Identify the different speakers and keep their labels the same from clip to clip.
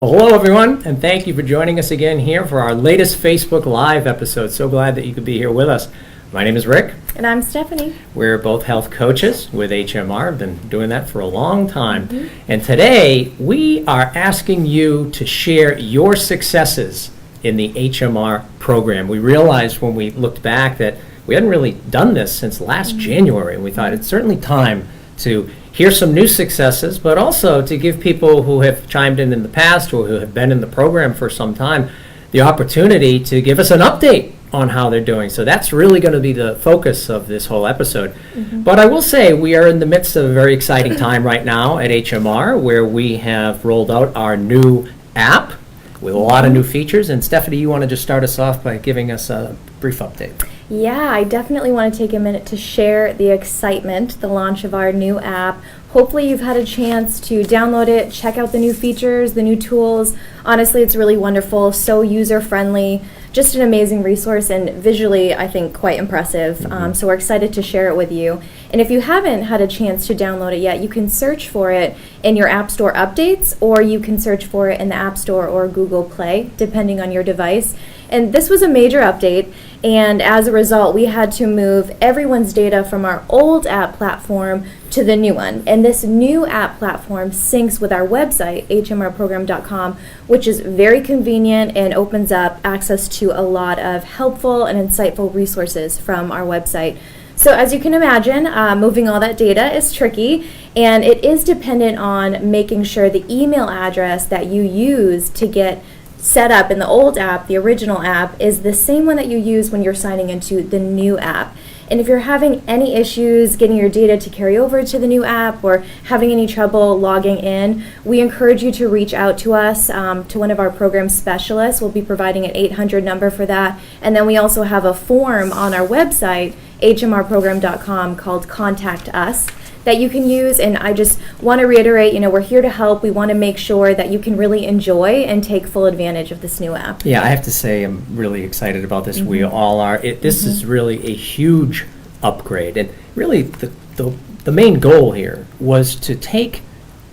Speaker 1: Well, hello, everyone, and thank you for joining us again here for our latest Facebook Live episode. So glad that you could be here with us. My name is Rick.
Speaker 2: And I'm Stephanie.
Speaker 1: We're both health coaches with HMR. Been doing that for a long time. And today, we are asking you to share your successes in the HMR program. We realized when we looked back that we hadn't really done this since last January, and we thought it's certainly time to hear some new successes, but also to give people who have chimed in the past or who have been in the program for some time the opportunity to give us an update on how they're doing. So that's really going to be the focus of this whole episode. But I will say we are in the midst of a very exciting time right now at HMR, where we have rolled out our new app with a lot of new features. And Stephanie, you want to just start us off by giving us a brief update?
Speaker 2: Yeah, I definitely want to take a minute to share the excitement, the launch of our new app. Hopefully you've had a chance to download it, check out the new features, the new tools. Honestly, it's really wonderful, so user-friendly, just an amazing resource, and visually, I think, quite impressive. So we're excited to share it with you. And if you haven't had a chance to download it yet, you can search for it in your App Store updates, or you can search for it in the App Store or Google Play, depending on your device. And this was a major update, and as a result, we had to move everyone's data from our old app platform to the new one. And this new app platform syncs with our website, hmrprogram.com, which is very convenient and opens up access to a lot of helpful and insightful resources from our website. So as you can imagine, moving all that data is tricky, and it is dependent on making sure the email address that you use to get set up in the old app, the original app, is the same one that you use when you're signing into the new app. And if you're having any issues getting your data to carry over to the new app or having any trouble logging in, we encourage you to reach out to us, to one of our program specialists. We'll be providing an 800 number for that. And then we also have a form on our website, hmrprogram.com, called Contact Us, that you can use. And I just want to reiterate, we're here to help. We want to make sure that you can really enjoy and take full advantage of this new app.
Speaker 1: Yeah, I have to say I'm really excited about this. We all are. This is really a huge upgrade. And really the main goal here was to take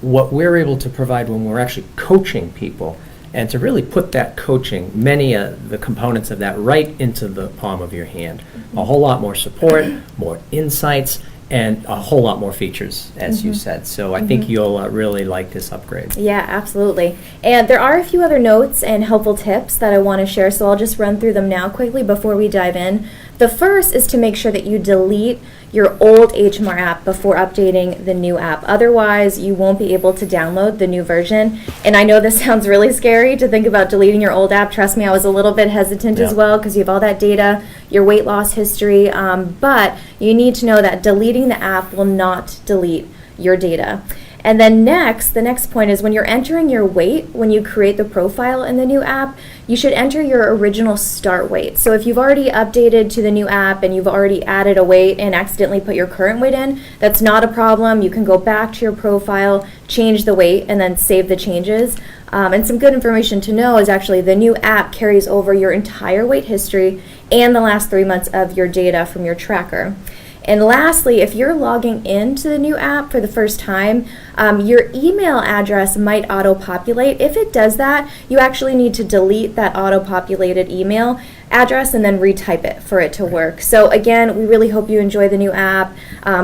Speaker 1: what we're able to provide when we're actually coaching people and to really put that coaching, many of the components of that, right into the palm of your hand. A whole lot more support, more insights, and a whole lot more features, as you said. So I think you'll really like this upgrade.
Speaker 2: Yeah, absolutely. And there are a few other notes and helpful tips that I want to share, so I'll just run through them now quickly before we dive in. The first is to make sure that you delete your old HMR app before updating the new app. Otherwise, you won't be able to download the new version. And I know this sounds really scary to think about deleting your old app. Trust me, I was a little bit hesitant as well, because you have all that data, your weight loss history, but you need to know that deleting the app will not delete your data. And then the next point is when you're entering your weight, when you create the profile in the new app, you should enter your original start weight. So if you've already updated to the new app and you've already added a weight and accidentally put your current weight in, that's not a problem. You can go back to your profile, change the weight, and then save the changes. And some good information to know is actually the new app carries over your entire weight history and the last 3 months of your data from your tracker. And lastly, if you're logging into the new app for the first time, your email address might auto-populate. If it does that, you actually need to delete that auto-populated email address and then retype it for it to work. So again, we really hope you enjoy the new app.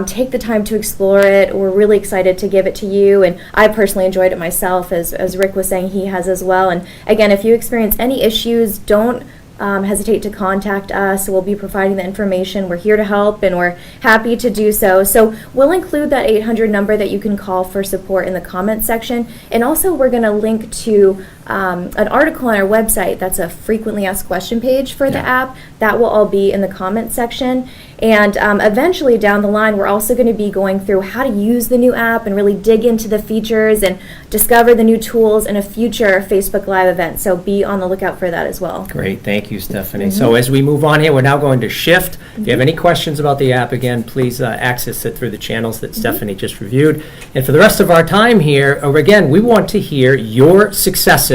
Speaker 2: Take the time to explore it. We're really excited to give it to you, and I personally enjoyed it myself, as Rick was saying he has as well. And again, if you experience any issues, don't hesitate to contact us. We'll be providing the information. We're here to help, and we're happy to do so. So we'll include that 800 number that you can call for support in the comments section. And also we're going to link to an article on our website that's a frequently asked question page for the app. That will all be in the comments section. And eventually down the line, we're also going to be going through how to use the new app and really dig into the features and discover the new tools in a future Facebook Live event. So be on the lookout for that as well.
Speaker 1: Great. Thank you, Stephanie. So as we move on here, we're now going to shift. If you have any questions about the app, again, please access it through the channels that Stephanie just reviewed. And for the rest of our time here, again, we want to hear your successes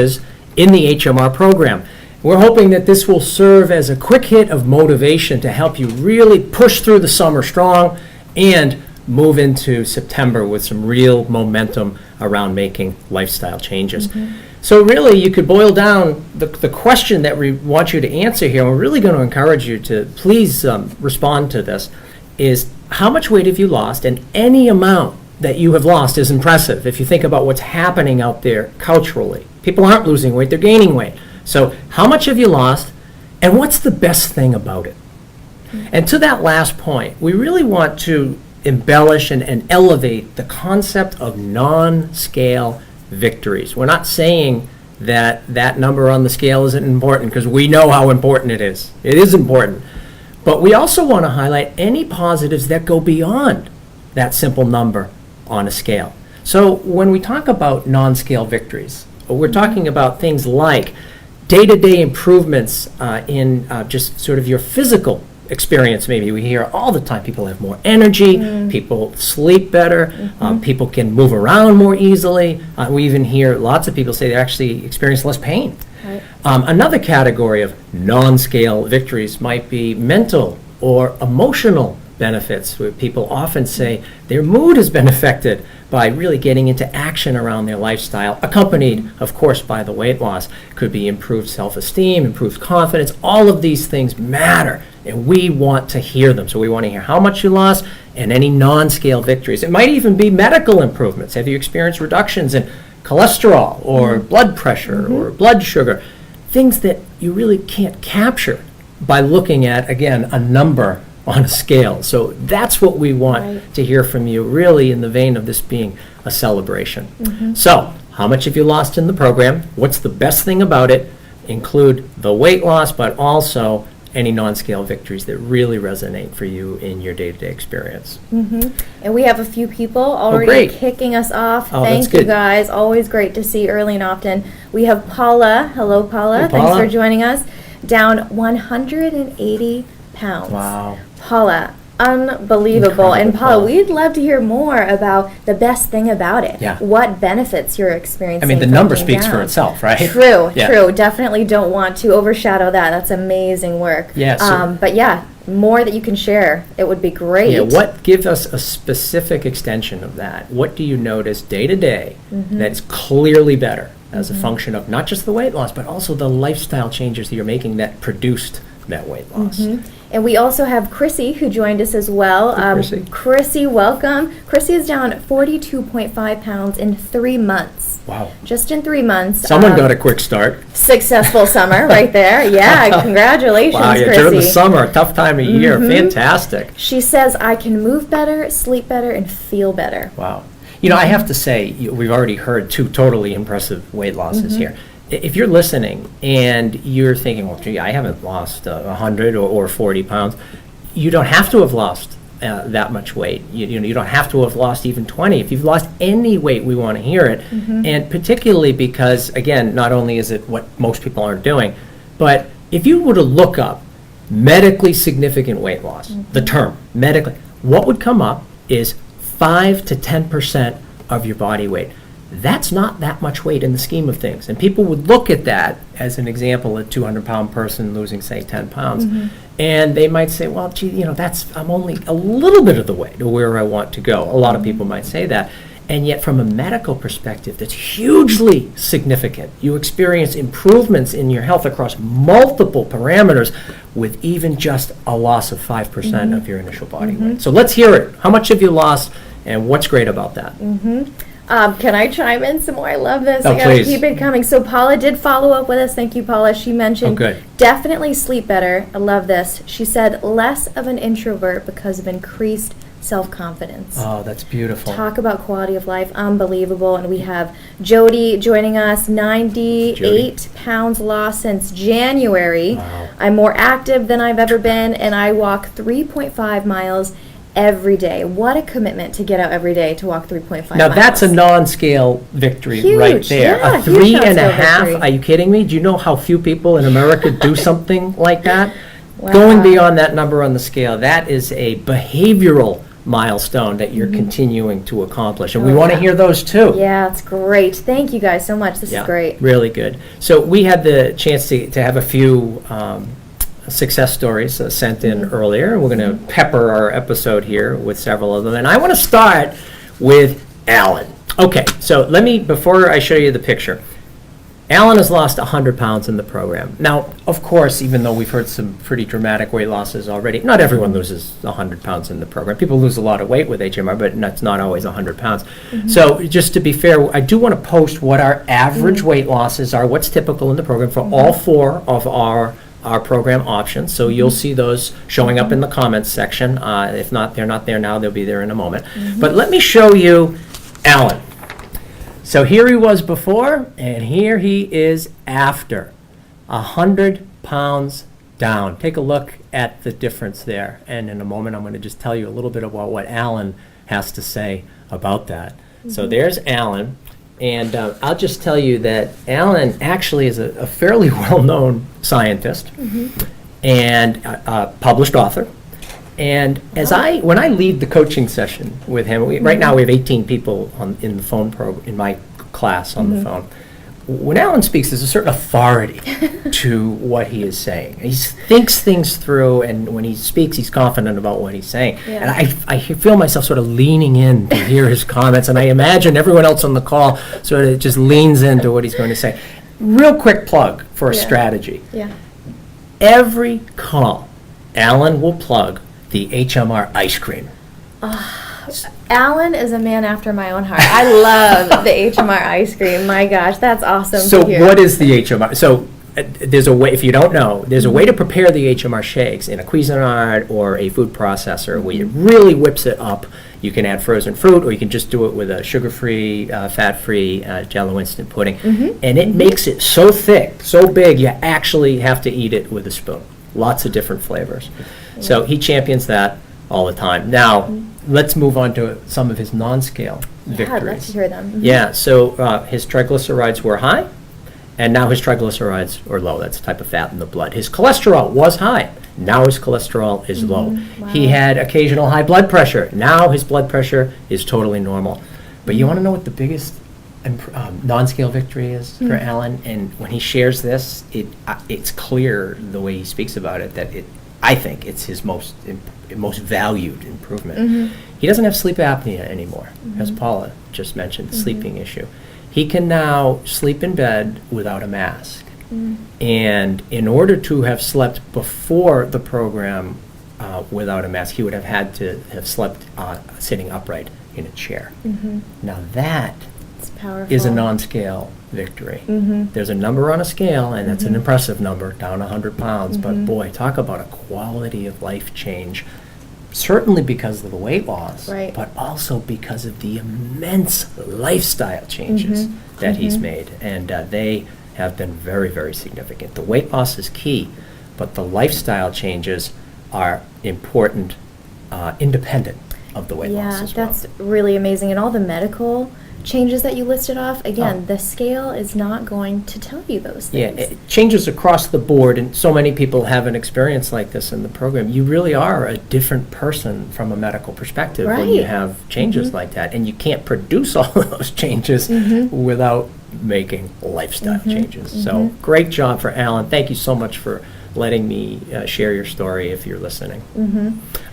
Speaker 1: in the HMR program. We're hoping that this will serve as a quick hit of motivation to help you really push through the summer strong and move into September with some real momentum around making lifestyle changes. So really, you could boil down the question that we want you to answer here, and we're really going to encourage you to please respond to this, is how much weight have you lost? And any amount that you have lost is impressive if you think about what's happening out there culturally. People aren't losing weight, they're gaining weight. So how much have you lost, and what's the best thing about it? And to that last point, we really want to embellish and elevate the concept of non-scale victories. We're not saying that that number on the scale isn't important, because we know how important it is. It is important. But we also want to highlight any positives that go beyond that simple number on a scale. So when we talk about non-scale victories, we're talking about things like day-to-day improvements in just sort of your physical experience. Maybe we hear all the time people have more energy, people sleep better, people can move around more easily. We even hear lots of people say they actually experience less pain.
Speaker 2: Right.
Speaker 1: Another category of non-scale victories might be mental or emotional benefits, where people often say their mood has been affected by really getting into action around their lifestyle, accompanied, of course, by the weight loss. Could be improved self-esteem, improved confidence. All of these things matter, and we want to hear them. So we want to hear how much you lost and any non-scale victories. It might even be medical improvements. Have you experienced reductions in cholesterol or blood pressure or blood sugar? Things that you really can't capture by looking at, again, a number on a scale. So that's what we want to hear from you, really in the vein of this being a celebration. So how much have you lost in the program? What's the best thing about it? Include the weight loss, but also any non-scale victories that really resonate for you in your day-to-day experience.
Speaker 2: And we have a few people already kicking us off. Thank you guys. Always great to see early and often. We have Paula. Hello, Paula.
Speaker 1: Hey,
Speaker 2: Thanks for joining us. Down 180 pounds.
Speaker 1: Wow.
Speaker 2: Paula, unbelievable. And Paula, we'd love to hear more about the best thing about it.
Speaker 1: Yeah.
Speaker 2: What benefits you're experiencing.
Speaker 1: I mean, the number speaks for itself, right?
Speaker 2: True. Definitely don't want to overshadow that. That's amazing work.
Speaker 1: Yeah.
Speaker 2: But yeah, more that you can share, it would be great.
Speaker 1: Yeah, give us a specific extension of that? What do you notice day to day that's clearly better as a function of not just the weight loss, but also the lifestyle changes that you're making that produced that weight loss?
Speaker 2: And we also have Chrissy, who joined us as well.
Speaker 1: Chrissy.
Speaker 2: Chrissy, welcome. Chrissy is down 42.5 pounds in 3 months.
Speaker 1: Wow.
Speaker 2: Just in 3 months.
Speaker 1: Someone got a quick start.
Speaker 2: Successful summer right there. Yeah, congratulations,
Speaker 1: wow,
Speaker 2: Chrissy.
Speaker 1: During the summer, a tough time of year. Fantastic.
Speaker 2: She says, I can move better, sleep better, and feel better.
Speaker 1: Wow. You know, I have to say, we've already heard 2 totally impressive weight losses here. If you're listening and you're thinking, well, gee, I haven't lost 100 or 40 pounds, you don't have to have lost that much weight. You don't have to have lost even 20. If you've lost any weight, we want to hear it. And particularly because, again, not only is it what most people aren't doing, but if you were to look up medically significant weight loss, the term medically, what would come up is 5 to 10% of your body weight. That's not that much weight in the scheme of things. And people would look at that as an example, a 200-pound person losing, say, 10 pounds. And they might say, well, gee, I'm only a little bit of the way to where I want to go. A lot of people might say that. And yet from a medical perspective, that's hugely significant. You experience improvements in your health across multiple parameters with even just a loss of 5% of your initial body weight. So let's hear it. How much have you lost, and what's great about that?
Speaker 2: Can I chime in some more? I love this.
Speaker 1: Oh,
Speaker 2: I gotta
Speaker 1: please.
Speaker 2: keep it coming. So Paula did follow up with us. Thank you, Paula. She mentioned definitely sleep better. I love this. She said less of an introvert because of increased self-confidence.
Speaker 1: Oh, that's beautiful.
Speaker 2: Talk about quality of life. Unbelievable. And we have Jody joining us. 98 pounds lost since January.
Speaker 1: Wow.
Speaker 2: I'm more active than I've ever been, and I walk 3.5 miles every day. What a commitment to get out every day to walk 3.5 miles.
Speaker 1: Now that's a non-scale victory
Speaker 2: Huge,
Speaker 1: right there.
Speaker 2: yeah,
Speaker 1: A 3.5,
Speaker 2: victory.
Speaker 1: are you kidding me? Do you know how few people in America do something like that?
Speaker 2: Wow.
Speaker 1: Going beyond that number on the scale, that is a behavioral milestone that you're continuing to accomplish. And we want to hear those too.
Speaker 2: Yeah, it's great. Thank you guys so much. This is great.
Speaker 1: Really good. So we had the chance to have a few success stories sent in earlier. We're going to pepper our episode here with several of them. And I want to start with Alan. Okay, so before I show you the picture, Alan has lost 100 pounds in the program. Now, of course, even though we've heard some pretty dramatic weight losses already, not everyone loses 100 pounds in the program. People lose a lot of weight with HMR, but that's not always 100 pounds. So just to be fair, I do want to post what our average weight losses are, what's typical in the program for all 4 of our program options. So you'll see those showing up in the comments section. If not, they're not there now, they'll be there in a moment. But let me show you Alan. So here he was before, and here he is after. 100 pounds down. Take a look at the difference there. And in a moment, I'm going to just tell you a little bit about what Alan has to say about that. So there's Alan. And I'll just tell you that Alan actually is a fairly well-known scientist and a published author. And when I lead the coaching session with him, right now we have 18 people in the phone program, in my class on the phone. When Alan speaks, there's a certain authority to what he is saying. He thinks things through, and when he speaks, he's confident about what he's saying.
Speaker 2: Yeah.
Speaker 1: And I feel myself sort of leaning in to hear his comments, and I imagine everyone else on the call sort of just leans into what he's going to say. Real quick plug for a strategy.
Speaker 2: Yeah.
Speaker 1: Every call, Alan will plug the HMR ice cream.
Speaker 2: Alan is a man after my own heart. I love the HMR ice cream. My gosh, that's awesome
Speaker 1: So
Speaker 2: to hear.
Speaker 1: what is the HMR? So there's a way, if you don't know, there's a way to prepare the HMR shakes in a Cuisinart or a food processor where it really whips it up. You can add frozen fruit, or you can just do it with a sugar-free, fat-free Jell-O instant pudding. And it makes it so thick, so big, you actually have to eat it with a spoon. Lots of different flavors. So he champions that all the time. Now, let's move on to some of his non-scale victories.
Speaker 2: Yeah, I'd love to hear them.
Speaker 1: Yeah, so his triglycerides were high, and now his triglycerides are low. That's the type of fat in the blood. His cholesterol was high. Now his cholesterol is low.
Speaker 2: Wow.
Speaker 1: He had occasional high blood pressure. Now his blood pressure is totally normal. But you want to know what the biggest non-scale victory is for Alan? And when he shares this, it's clear the way he speaks about it that I think it's his most valued improvement. He doesn't have sleep apnea anymore, as Paula just mentioned, the sleeping issue. He can now sleep in bed without a mask. And in order to have slept before the program without a mask, he would have had to have slept sitting upright in a chair. Now that is a non-scale victory. There's a number on a scale, and that's an impressive number, down 100 pounds. But boy, talk about a quality of life change. Certainly because of the weight loss, but also because of the immense lifestyle changes that he's made. And they have been very, very significant. The weight loss is key, but the lifestyle changes are important, independent of the weight loss as well.
Speaker 2: Yeah, that's really amazing. And all the medical changes that you listed off, again, the scale is not going to tell you those things.
Speaker 1: Yeah, it changes across the board, and so many people have an experience like this in the program. You really are a different person from a medical perspective when you have changes like that, and you can't produce all of those changes without making lifestyle changes. So great job for Alan. Thank you so much for letting me share your story if you're listening.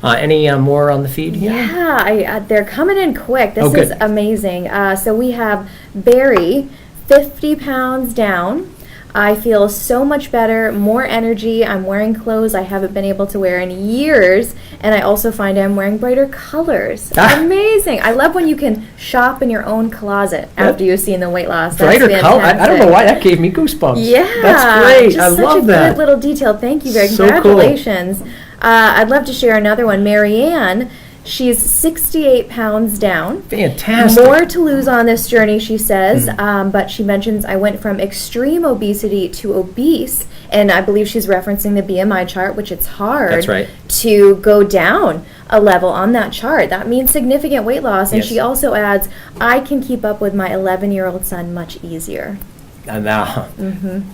Speaker 1: Any more on the feed here?
Speaker 2: Yeah, they're coming in quick. This
Speaker 1: good.
Speaker 2: is amazing. So we have Barry, 50 pounds down. I feel so much better, more energy. I'm wearing clothes I haven't been able to wear in years, and I also find I'm wearing brighter colors. Amazing. I love when you can shop in your own closet after you've seen the weight loss. That's
Speaker 1: Brighter color? I don't know why that gave me goosebumps. That's great.
Speaker 2: Just
Speaker 1: I love that.
Speaker 2: Such a good little detail. Thank you, Barry.
Speaker 1: So
Speaker 2: Congratulations. Cool. I'd love to share another one. Marianne. She's 68 pounds down.
Speaker 1: Fantastic.
Speaker 2: More to lose on this journey, she says, but she mentions I went from extreme obesity to obese, and I believe she's referencing the BMI chart, which it's hard to go down a level on that chart. That means significant weight loss, and she also adds, I can keep up with my 11-year-old son much easier.
Speaker 1: And now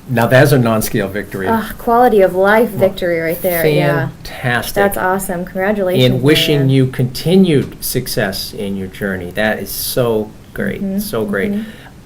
Speaker 1: that's a non-scale victory.
Speaker 2: Quality of life victory right there.
Speaker 1: Fantastic.
Speaker 2: That's awesome. Congratulations.
Speaker 1: And wishing you continued success in your journey. That is so great. So great.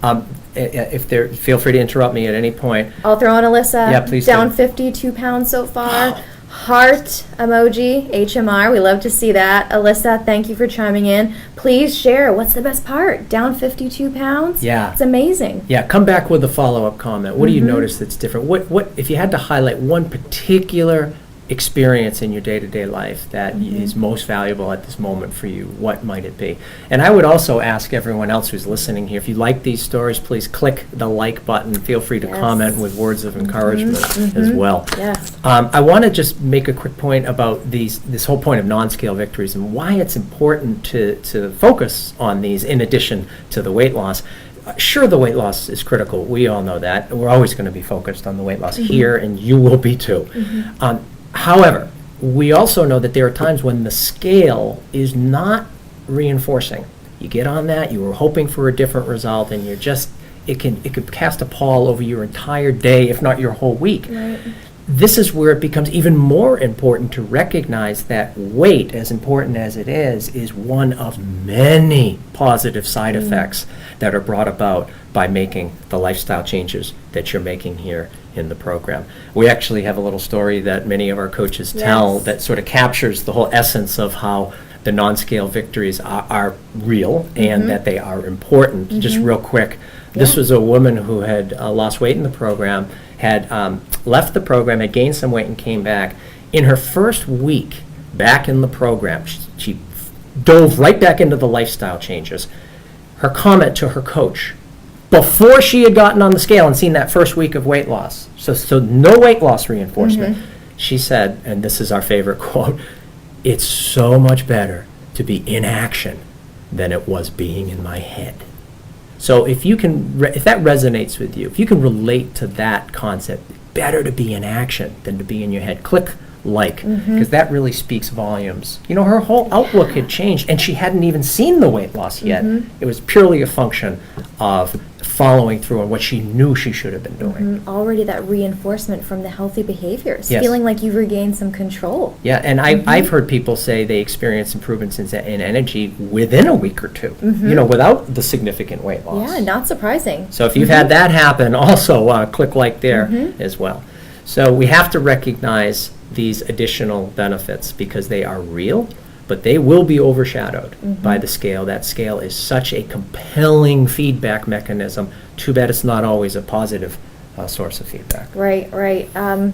Speaker 1: Feel free to interrupt me at any point.
Speaker 2: I'll throw in Alyssa.
Speaker 1: Yeah, please.
Speaker 2: Down 52 pounds so far. Heart emoji, HMR. We love to see that. Alyssa, thank you for chiming in. Please share. What's the best part? Down 52 pounds?
Speaker 1: Yeah.
Speaker 2: It's amazing.
Speaker 1: Yeah, come back with a follow-up comment. What do you notice that's different? What if you had to highlight one particular experience in your day-to-day life that is most valuable at this moment for you, what might it be? And I would also ask everyone else who's listening here, if you like these stories, please click the like button. Feel free to comment with words of encouragement as well.
Speaker 2: Yes.
Speaker 1: I want to just make a quick point about this whole point of non-scale victories and why it's important to focus on these in addition to the weight loss. Sure, the weight loss is critical. We all know that. We're always going to be focused on the weight loss here, and you will be too. However, we also know that there are times when the scale is not reinforcing. You get on that, you were hoping for a different result, and it could cast a pall over your entire day, if not your whole week.
Speaker 2: Right.
Speaker 1: This is where it becomes even more important to recognize that weight, as important as it is one of many positive side effects that are brought about by making the lifestyle changes that you're making here in the program. We actually have a little story that many of our coaches tell that sort of captures the whole essence of how the non-scale victories are real and that they are important. Just real quick, this was a woman who had lost weight in the program, had left the program, had gained some weight and came back. In her first week back in the program, she dove right back into the lifestyle changes. Her comment to her coach, before she had gotten on the scale and seen that first week of weight loss, so no weight loss reinforcement, she said, and this is our favorite quote, "It's so much better to be in action than it was being in my head." So if that resonates with you, if you can relate to that concept, better to be in action than to be in your head, click like, because that really speaks volumes. You know, her whole outlook had changed, and she hadn't even seen the weight loss yet. It was purely a function of following through on what she knew she should have been doing.
Speaker 2: Already that reinforcement from the healthy behaviors,
Speaker 1: Yes.
Speaker 2: feeling like you've regained some control.
Speaker 1: Yeah, and I've heard people say they experience improvements in energy within a week or two, you know, without the significant weight loss.
Speaker 2: Yeah, not surprising.
Speaker 1: So if you've had that happen, also click like there as well. So we have to recognize these additional benefits because they are real, but they will be overshadowed by the scale. That scale is such a compelling feedback mechanism. Too bad it's not always a positive source of feedback.
Speaker 2: Right. I'm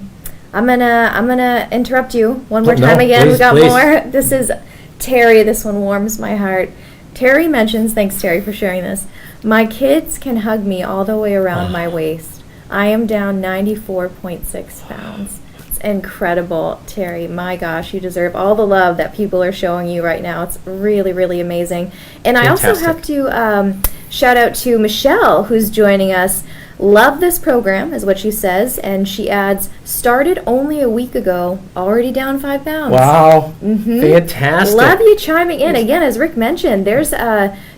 Speaker 2: gonna interrupt you one more time again.
Speaker 1: Please,
Speaker 2: We got
Speaker 1: please.
Speaker 2: more. This is Terry. This one warms my heart. Terry mentions, thanks Terry for sharing this. My kids can hug me all the way around my waist. I am down 94.6 pounds. It's incredible, Terry. My gosh, you deserve all the love that people are showing you right now. It's really, really amazing. And I also have to shout out to Michelle, who's joining us. Love this program, is what she says, and she adds, started only a week ago, already down 5 pounds.
Speaker 1: Wow, fantastic.
Speaker 2: Love you chiming in. Again, as Rick mentioned, there's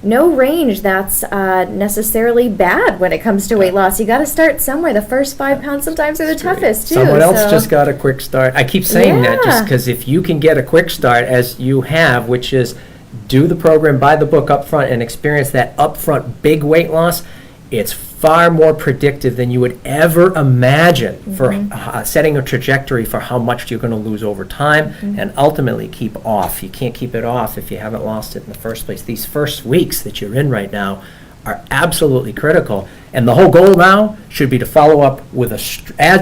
Speaker 2: no range that's necessarily bad when it comes to weight loss. You got to start somewhere. The first 5 pounds sometimes are the toughest, too.
Speaker 1: Someone else just got a quick start. I keep saying that just
Speaker 2: Yeah.
Speaker 1: because if you can get a quick start, as you have, which is do the program, buy the book up front, and experience that upfront big weight loss, it's far more predictive than you would ever imagine for setting a trajectory for how much you're going to lose over time and ultimately keep off. You can't keep it off if you haven't lost it in the first place. These first weeks that you're in right now are absolutely critical. And the whole goal now should be to follow up with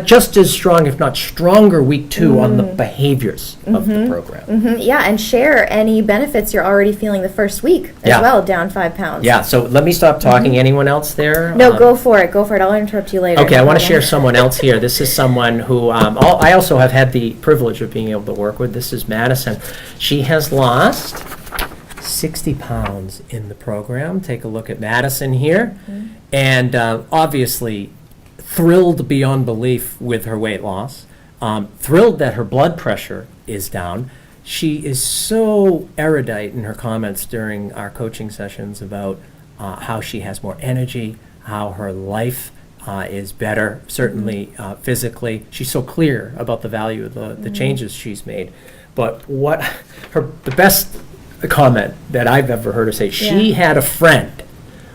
Speaker 1: just as strong, if not stronger, week 2 on the behaviors of the program.
Speaker 2: Yeah, and share any benefits you're already feeling the first week as well, down 5 pounds.
Speaker 1: Yeah, so let me stop talking. Anyone else there?
Speaker 2: No, go for it. I'll interrupt you later.
Speaker 1: Okay, I want to share someone else here. This is someone who I also have had the privilege of being able to work with. This is Madison. She has lost 60 pounds in the program. Take a look at Madison here. And obviously thrilled beyond belief with her weight loss. Thrilled that her blood pressure is down. She is so erudite in her comments during our coaching sessions about how she has more energy, how her life is better, certainly physically. She's so clear about the value of the changes she's made. But the best comment that I've ever heard her say, she had a friend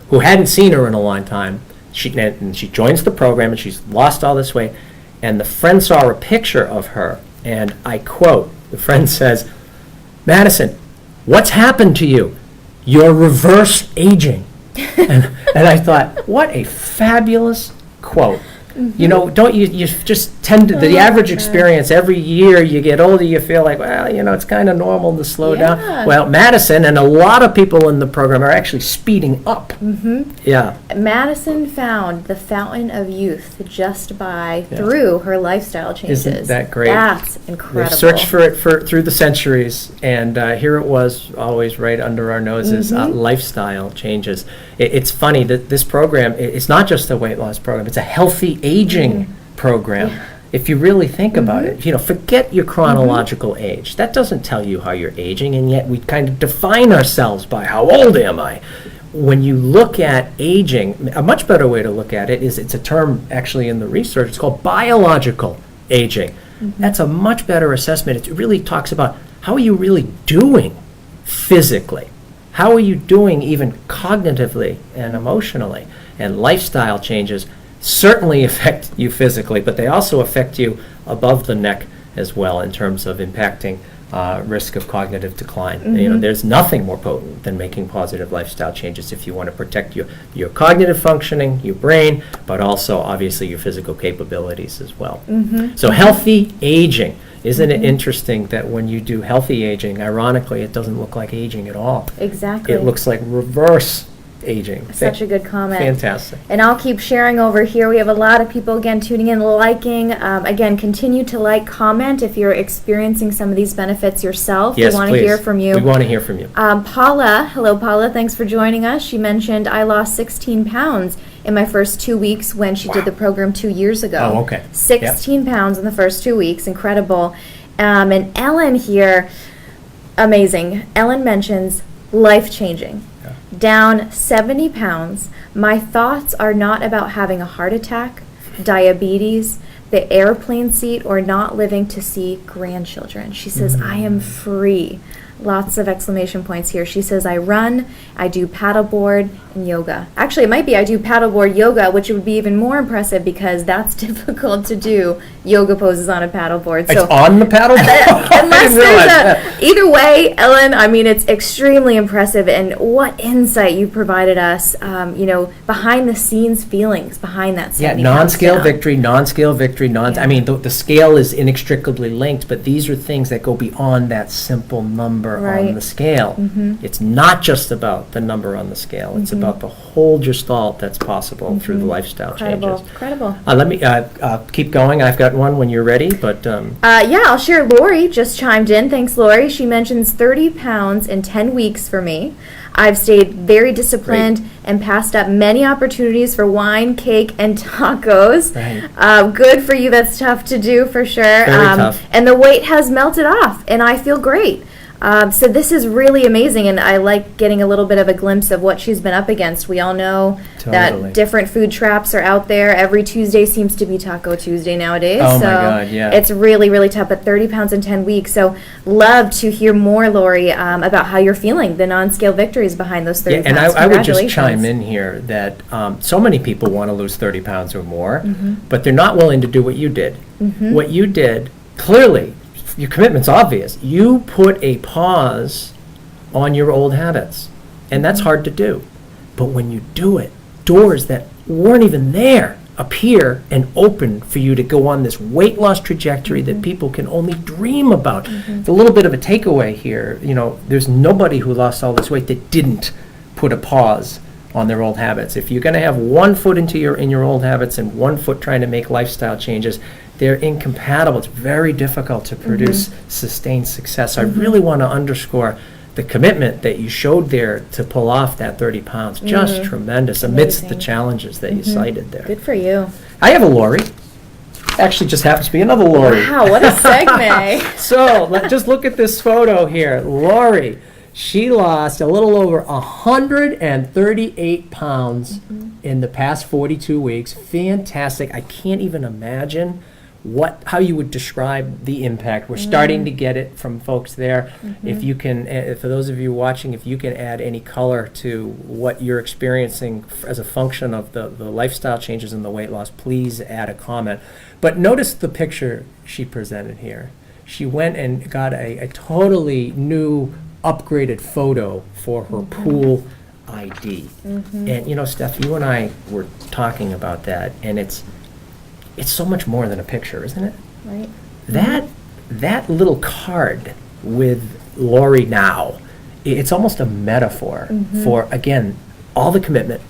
Speaker 1: who hadn't seen her in a long time. She joins the program and she's lost all this weight, and the friend saw a picture of her And I quote, the friend says, "Madison, what's happened to you? You're reverse aging." and I thought, what a fabulous quote. You know, don't you just tend to, the average experience, every year you get older, you feel like, well, you know, it's kind of normal to slow down. Well, Madison and a lot of people in the program are actually speeding up. Yeah.
Speaker 2: Madison found the fountain of youth just through her lifestyle changes.
Speaker 1: Isn't that great?
Speaker 2: That's incredible.
Speaker 1: We've searched for it through the centuries, and here it was, always right under our noses, lifestyle changes. It's funny that this program, it's not just a weight loss program, it's a healthy aging program. If you really think about it, you know, forget your chronological age. That doesn't tell you how you're aging, and yet we kind of define ourselves by how old am I. When you look at aging, a much better way to look at it is, it's a term actually in the research, it's called biological aging. That's a much better assessment. It really talks about how are you really doing physically? How are you doing even cognitively and emotionally? And lifestyle changes certainly affect you physically, but they also affect you above the neck as well in terms of impacting risk of cognitive decline. You know, there's nothing more potent than making positive lifestyle changes if you want to protect your cognitive functioning, your brain, but also obviously your physical capabilities as well. So healthy aging. Isn't it interesting that when you do healthy aging, ironically, it doesn't look like aging at all.
Speaker 2: Exactly.
Speaker 1: It looks like reverse aging.
Speaker 2: Such a good comment.
Speaker 1: Fantastic.
Speaker 2: And I'll keep sharing over here. We have a lot of people, again, tuning in, liking. Again, continue to like, comment if you're experiencing some of these benefits yourself.
Speaker 1: Yes,
Speaker 2: we want to
Speaker 1: please.
Speaker 2: hear from you.
Speaker 1: We want to hear from you.
Speaker 2: Paula, hello, Paula. Thanks for joining us. She mentioned, I lost 16 pounds in my first 2 weeks when she did the program 2 years ago.
Speaker 1: Oh, okay.
Speaker 2: 16 pounds in the first 2 weeks. Incredible. And Ellen here, amazing. Ellen mentions life-changing. Down 70 pounds. My thoughts are not about having a heart attack, diabetes, the airplane seat, or not living to see grandchildren. She says, I am free. Lots of exclamation points here. She says, I run, I do paddleboard and yoga. Actually, it might be I do paddleboard yoga, which would be even more impressive because that's difficult to do, yoga poses on a paddleboard.
Speaker 1: So it's on the paddleboard?
Speaker 2: Unless there's either way, Ellen, I mean, it's extremely impressive. And what insight you provided us, you know, behind the scenes feelings behind that 70
Speaker 1: non-scale victory, non-scale victory, I mean, the scale is inextricably linked, but these are things that go beyond that simple number on the scale. It's not just about the number on the scale. It's about the whole gestalt that's possible through the lifestyle changes.
Speaker 2: Incredible.
Speaker 1: Let me keep going. I've got one when you're ready, but...
Speaker 2: yeah, I'll share. Lori just chimed in. Thanks, Lori. She mentions 30 pounds in 10 weeks for me. I've stayed very disciplined and passed up many opportunities for wine, cake, and tacos. Good for you. That's tough to do for sure.
Speaker 1: Very tough.
Speaker 2: And the weight has melted off, and I feel great. So this is really amazing, and I like getting a little bit of a glimpse of what she's been up against. We all know that different food traps are out there. Every Tuesday seems to be Taco Tuesday nowadays.
Speaker 1: Oh, my God, yeah.
Speaker 2: It's really, really tough, but 30 pounds in 10 weeks. So love to hear more, Lori, about how you're feeling, the non-scale victories behind those 30 pounds.
Speaker 1: And I would just chime in here that so many people want to lose 30 pounds or more, but they're not willing to do what you did. What you did, clearly, your commitment's obvious. You put a pause on your old habits, and that's hard to do. But when you do it, doors that weren't even there appear and open for you to go on this weight loss trajectory that people can only dream about. It's a little bit of a takeaway here. You know, there's nobody who lost all this weight that didn't put a pause on their old habits. If you're going to have one foot in your old habits and one foot trying to make lifestyle changes, they're incompatible. It's very difficult to produce sustained success. So I really want to underscore the commitment that you showed there to pull off that 30 pounds. Just tremendous amidst the challenges that you cited there.
Speaker 2: Good for you.
Speaker 1: I have a Lori. Actually, just happens to be another Lori.
Speaker 2: Wow, what a segue.
Speaker 1: So just look at this photo here. Lori, she lost a little over 138 pounds in the past 42 weeks. Fantastic. I can't even imagine how you would describe the impact. We're starting to get it from folks there. If you can, for those of you watching, if you can add any color to what you're experiencing as a function of the lifestyle changes and the weight loss, please add a comment. But notice the picture she presented here. she went and got a totally new upgraded photo for her pool ID. And you know, Steph, you and I were talking about that, and it's so much more than a picture, isn't it?
Speaker 2: Right.
Speaker 1: That little card with Lori now, it's almost a metaphor for, again, all the commitment,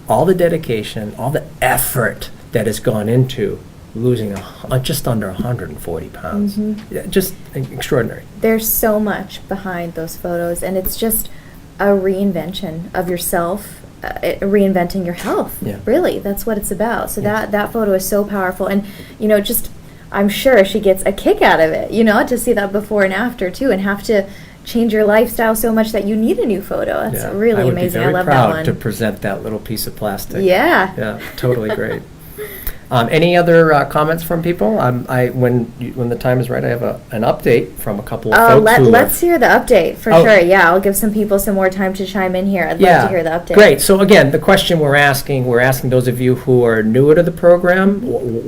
Speaker 1: all the dedication, all the effort that has gone into losing just under 140 pounds. Just extraordinary.
Speaker 2: There's so much behind those photos, and it's just a reinvention of yourself, reinventing your health.
Speaker 1: Yeah.
Speaker 2: Really, that's what it's about. So
Speaker 1: Yes.
Speaker 2: that photo is so powerful, and you know, just I'm sure she gets a kick out of it. You know, to see that before and after too, and have to change your lifestyle so much that you need a new photo. That's really amazing. I love that
Speaker 1: I would be very
Speaker 2: one.
Speaker 1: proud to present that little piece of plastic.
Speaker 2: Yeah.
Speaker 1: Yeah, totally great. Any other comments from people? When the time is right, I have an update from a couple of folks.
Speaker 2: Let's hear the update for sure. Yeah, I'll give some people some more time to chime in here. I'd love to hear the update.
Speaker 1: Great. So again, the question we're asking those of you who are newer to the program,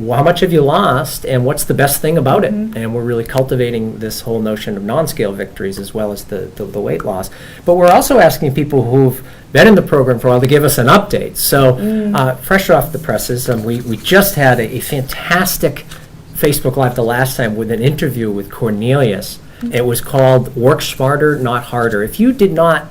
Speaker 1: how much have you lost, and what's the best thing about it? And we're really cultivating this whole notion of non-scale victories as well as the weight loss. But we're also asking people who've been in the program for a while to give us an update. So fresh off the presses, we just had a fantastic Facebook Live the last time with an interview with Cornelius. It was called Work Smarter, Not Harder. If you did not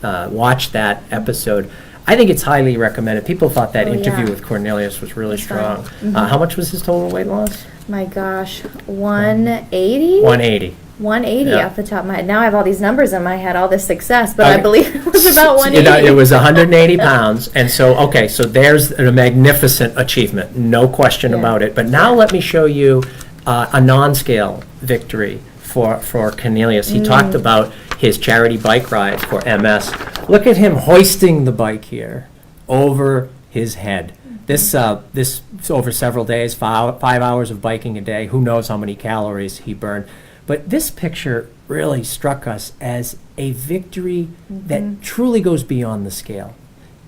Speaker 1: watch that episode, I think it's highly recommended. People thought that interview with Cornelius was really strong. How much was his total weight loss?
Speaker 2: My gosh, 180?
Speaker 1: 180.
Speaker 2: 180 off the top of my head. Now I have all these numbers in my head, all this success, but I believe it was about 180.
Speaker 1: You know, it was 180 pounds, and so there's a magnificent achievement, no question about it. But now let me show you a non-scale victory for Cornelius. He talked about his charity bike ride for MS. Look at him hoisting the bike here over his head. This over several days, 5 hours of biking a day. Who knows how many calories he burned. But this picture really struck us as a victory that truly goes beyond the scale.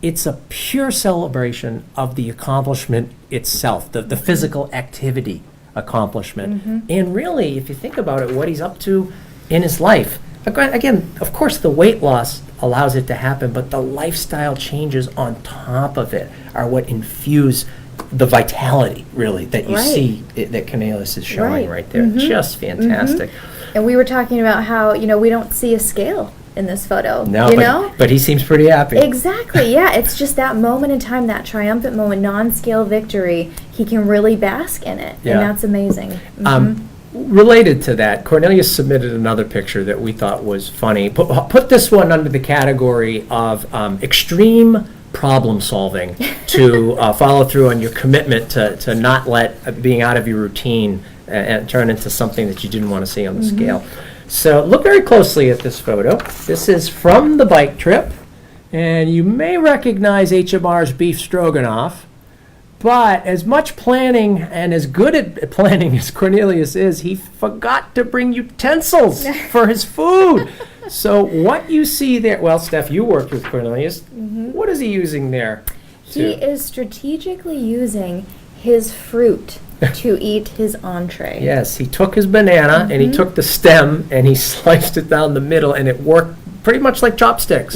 Speaker 1: It's a pure celebration of the accomplishment itself, the physical activity accomplishment. And really, if you think about it, what he's up to in his life. Again, of course, the weight loss allows it to happen, but the lifestyle changes on top of it are what infuse the vitality, really, that you see that Cornelius is showing right there. Just fantastic.
Speaker 2: And we were talking about how, we don't see a scale in this photo.
Speaker 1: No, but he seems pretty happy.
Speaker 2: Exactly, yeah. It's just that moment in time, that triumphant moment, non-scale victory. He can really bask in it, and that's amazing.
Speaker 1: Related to that, Cornelius submitted another picture that we thought was funny. Put this one under the category of extreme problem solving to follow through on your commitment to not let being out of your routine and turn into something that you didn't want to see on the scale. So look very closely at this photo. This is from the bike trip, and you may recognize HMR's beef stroganoff. But as much planning and as good at planning as Cornelius is, he forgot to bring utensils for his food. So what you see there, well, Steph, you worked with Cornelius. What is he using there?
Speaker 2: He is strategically using his fruit to eat his entree.
Speaker 1: Yes, he took his banana and he took the stem and he sliced it down the middle, and it worked pretty much like chopsticks.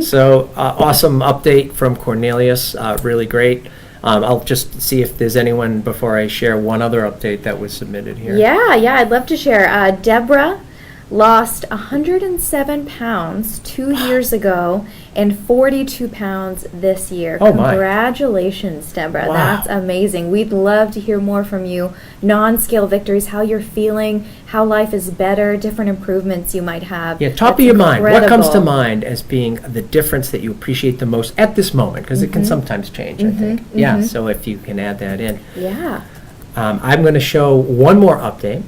Speaker 1: So awesome update from Cornelius, really great. I'll just see if there's anyone before I share one other update that was submitted here.
Speaker 2: Yeah, I'd love to share. Deborah lost 107 pounds 2 years ago and 42 pounds this year.
Speaker 1: Oh my.
Speaker 2: Congratulations, Deborah.
Speaker 1: Wow.
Speaker 2: That's amazing. We'd love to hear more from you. Non-scale victories, how you're feeling, how life is better, different improvements you might have.
Speaker 1: Yeah, top of your mind. What comes to mind as being the difference that you appreciate the most at this moment? Because it can sometimes change, I think. Yeah, so if you can add that in.
Speaker 2: Yeah.
Speaker 1: I'm going to show one more update.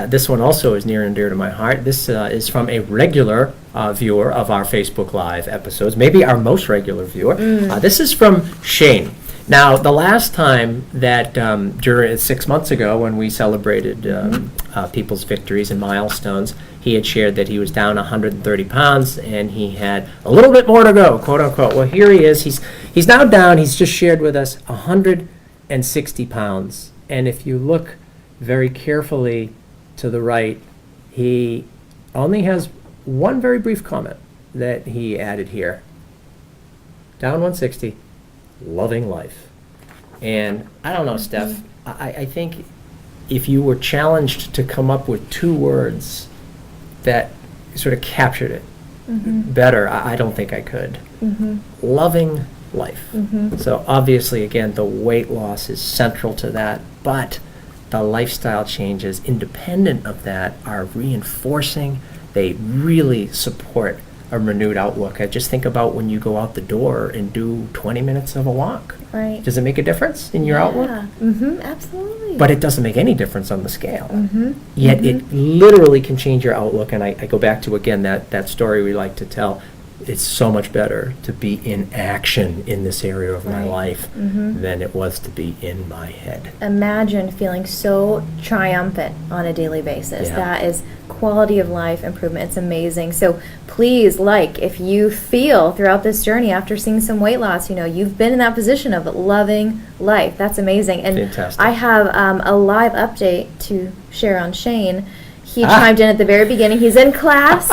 Speaker 1: This one also is near and dear to my heart. This is from a regular viewer of our Facebook Live episodes, maybe our most regular viewer. This is from Shane. Now, the last time that during 6 months ago when we celebrated people's victories and milestones, he had shared that he was down 130 pounds and he had a little bit more to go, quote unquote. Well, here he is. He's now down. He's just shared with us 160 pounds. And if you look very carefully to the right, he only has one very brief comment that he added here. Down 160, loving life. And I don't know, Steph, I think if you were challenged to come up with 2 words that sort of captured it better, I don't think I could. Loving life. So obviously, again, the weight loss is central to that, but the lifestyle changes independent of that are reinforcing. They really support a renewed outlook. I just think about when you go out the door and do 20 minutes of a walk.
Speaker 2: Right.
Speaker 1: Does it make a difference in your outlook?
Speaker 2: Absolutely.
Speaker 1: But it doesn't make any difference on the scale. Yet it literally can change your outlook. And I go back to, again, that story we like to tell. It's so much better to be in action in this area of my life than it was to be in my head.
Speaker 2: Imagine feeling so triumphant on a daily basis.
Speaker 1: Yeah.
Speaker 2: That is quality of life improvement. It's amazing. So please, if you feel throughout this journey after seeing some weight loss, you've been in that position of loving life. That's amazing. And
Speaker 1: Fantastic.
Speaker 2: I have a live update to share on Shane. He chimed in at the very beginning. He's in class.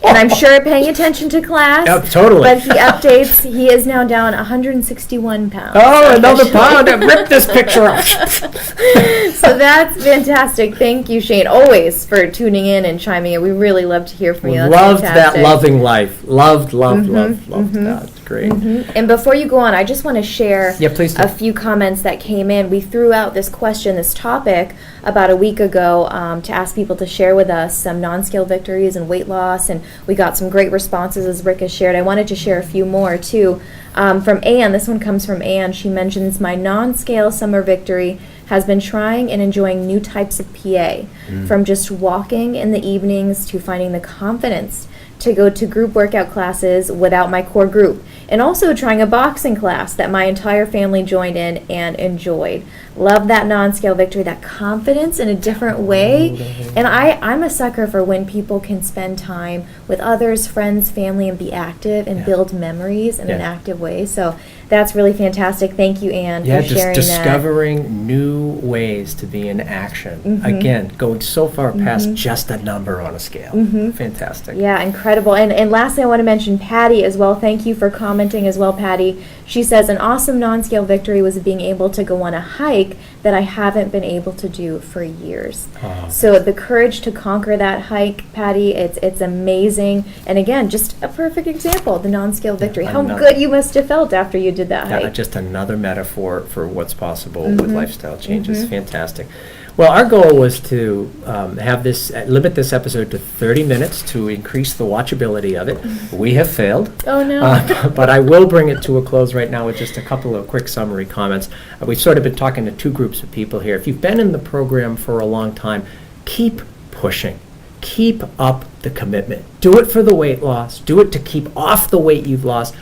Speaker 2: And I'm sure paying attention to class.
Speaker 1: Yep, totally.
Speaker 2: But he updates. He is now down 161 pounds.
Speaker 1: Oh, another pound. Rip this picture up.
Speaker 2: So that's fantastic. Thank you, Shane, always for tuning in and chiming in. We really love to hear from you. That's
Speaker 1: Loved
Speaker 2: fantastic.
Speaker 1: that loving life. Loved that. It's great.
Speaker 2: And before you go on, I just want to share
Speaker 1: Please do.
Speaker 2: a few comments that came in. We threw out this question, this topic, about a week ago to ask people to share with us some non-scale victories and weight loss, and we got some great responses, as Rick has shared. I wanted to share a few more, too. From Anne, this one comes from Anne. She mentions, my non-scale summer victory has been trying and enjoying new types of PA, from just walking in the evenings to finding the confidence to go to group workout classes without my core group, and also trying a boxing class that my entire family joined in and enjoyed. Love that non-scale victory, that confidence in a different way. And I'm a sucker for when people can spend time with others, friends, family, and be active and build memories in an active way. So that's really fantastic. Thank you, Anne, for sharing
Speaker 1: discovering new ways to be in action. Again, going so far past just a number on a scale. Fantastic.
Speaker 2: Yeah, incredible. And lastly, I want to mention Patty as well. Thank you for commenting as well, Patty. She says, an awesome non-scale victory was being able to go on a hike that I haven't been able to do for years. So the courage to conquer that hike, Patty, it's amazing. And again, just a perfect example of the non-scale victory. How good you must have felt after you did that hike.
Speaker 1: Just another metaphor for what's possible with lifestyle changes. Fantastic. Well, our goal was to limit this episode to 30 minutes to increase the watchability of it. We have failed.
Speaker 2: Oh, no.
Speaker 1: But I will bring it to a close right now with just a couple of quick summary comments. We've sort of been talking to 2 groups of people here. If you've been in the program for a long time, keep pushing. Keep up the commitment. Do it for the weight loss. Do it to keep off the weight you've lost,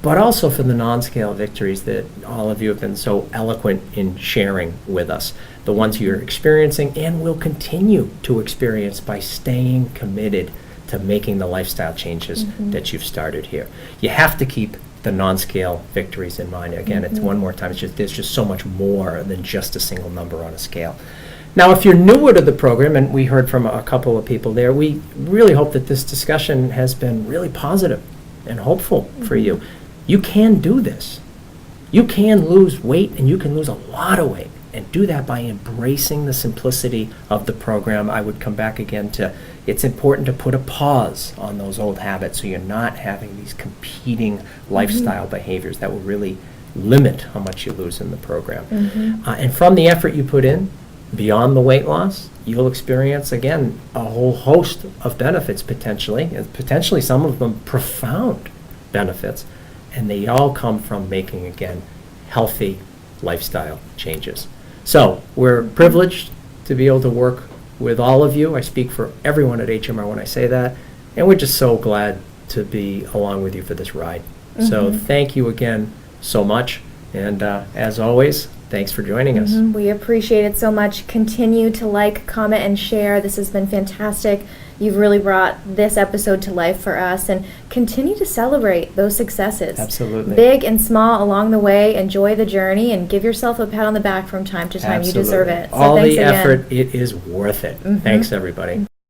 Speaker 1: but also for the non-scale victories that all of you have been so eloquent in sharing with us, the ones you're experiencing and will continue to experience by staying committed to making the lifestyle changes that you've started here. You have to keep the non-scale victories in mind. Again, it's one more time, there's just so much more than just a single number on a scale. Now, if you're newer to the program, and we heard from a couple of people there, we really hope that this discussion has been really positive and hopeful for you. You can do this. You can lose weight, and you can lose a lot of weight, and do that by embracing the simplicity of the program. I would come back again to, it's important to put a pause on those old habits so you're not having these competing lifestyle behaviors that will really limit how much you lose in the program. And from the effort you put in, beyond the weight loss, you'll experience, again, a whole host of benefits potentially, and potentially some of them profound benefits. And they all come from making, again, healthy lifestyle changes. So we're privileged to be able to work with all of you. I speak for everyone at HMR when I say that. And we're just so glad to be along with you for this ride. So thank you again so much. And as always, thanks for joining us.
Speaker 2: We appreciate it so much. Continue to like, comment, and share. This has been fantastic You've really brought this episode to life for us, and continue to celebrate those successes.
Speaker 1: Absolutely.
Speaker 2: Big and small along the way. Enjoy the journey and give yourself a pat on the back from time to time.
Speaker 1: Absolutely.
Speaker 2: You deserve it. So
Speaker 1: All
Speaker 2: thanks
Speaker 1: the
Speaker 2: again.
Speaker 1: effort, it is worth it. Thanks, everybody.